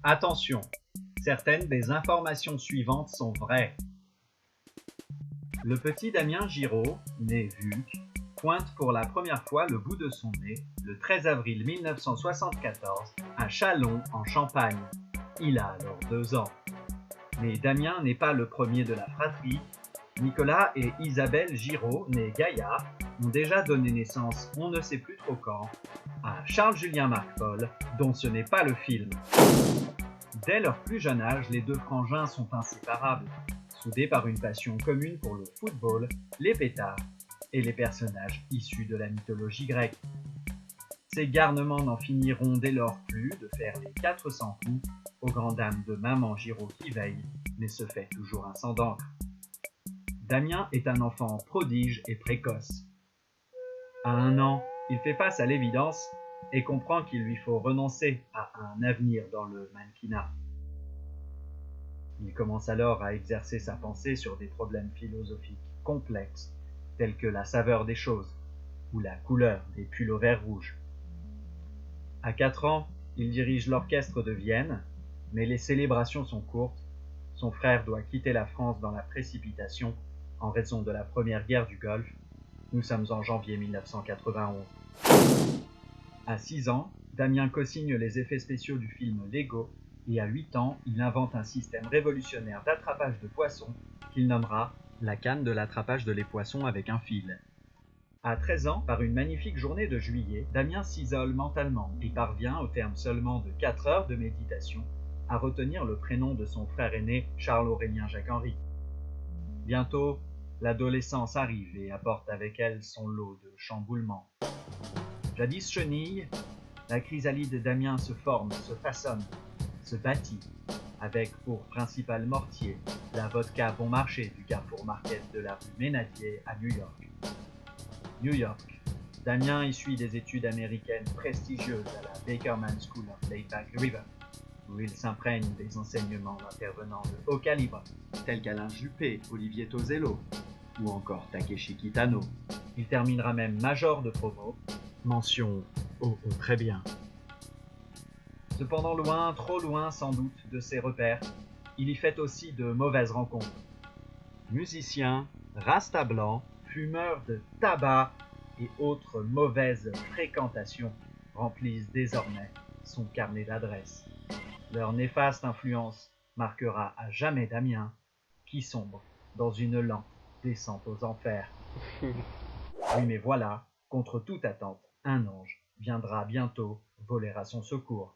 Attention, certaines des informations suivantes sont vraies. Le petit Damien Giraud, né Vulc, pointe pour la première fois le bout de son nez le 13 avril 1974 à Châlons en Champagne. Il a alors 2 ans. Mais Damien n'est pas le premier de la fratrie. Nicolas et Isabelle Giraud, nés Gaillard, ont déjà donné naissance, on ne sait plus trop quand, à Charles-Julien Marc-Paul, dont ce n'est pas le film. Dès leur plus jeune âge, les deux frangins sont inséparables, soudés par une passion commune pour le football, les pétards et les personnages issus de la mythologie grecque. Ces garnements n'en finiront dès lors plus de faire les 400 coups aux grandes dames de maman Giraud qui veille, mais se fait toujours un sang d'encre. Damien est un enfant prodige et précoce. À 1 an, il fait face à l'évidence et comprend qu'il lui faut renoncer à un avenir dans le mannequinat. Il commence alors à exercer sa pensée sur des problèmes philosophiques complexes, tels que la saveur des choses ou la couleur des pulls au vert rouge. À 4 ans, il dirige l'orchestre de Vienne, mais les célébrations sont courtes. Son frère doit quitter la France dans la précipitation en raison de la première guerre du Golfe. Nous sommes en janvier 1991. À 6 ans, Damien co-signe les effets spéciaux du film Lego et à 8 ans, il invente un système révolutionnaire d'attrapage de poissons qu'il nommera la canne de l'attrapage de les poissons avec un fil. À 13 ans, par une magnifique journée de juillet, Damien s'isole mentalement et parvient, au terme seulement de 4 heures de méditation, à retenir le prénom de son frère aîné Charles-Aurélien Jacques-Henri. Bientôt, l'adolescence arrive et apporte avec elle son lot de chamboulements. Jadis chenille, la chrysalide Damien se forme, se façonne, se bâtit, avec pour principal mortier la vodka bon marché du Carrefour Market de la rue Ménadier à New York. New York. Damien y suit des études américaines prestigieuses à la Bakerman School of Lake River, où il s'imprègne des enseignements d'intervenants de haut calibre, tels qu'Alain Juppé, Olivier Tosello ou encore Takeshi Kitano. Il terminera même major de promo, mention oh très bien. Cependant loin, trop loin sans doute de ses repères, il y fait aussi de mauvaises rencontres. Musicien, rasta blanc, fumeur de tabac et autres mauvaises fréquentations remplissent désormais son carnet d'adresses. Leur néfaste influence marquera à jamais Damien, qui sombre dans une lente descente aux enfers. Oui, mais voilà, contre toute attente, un ange viendra bientôt voler à son secours.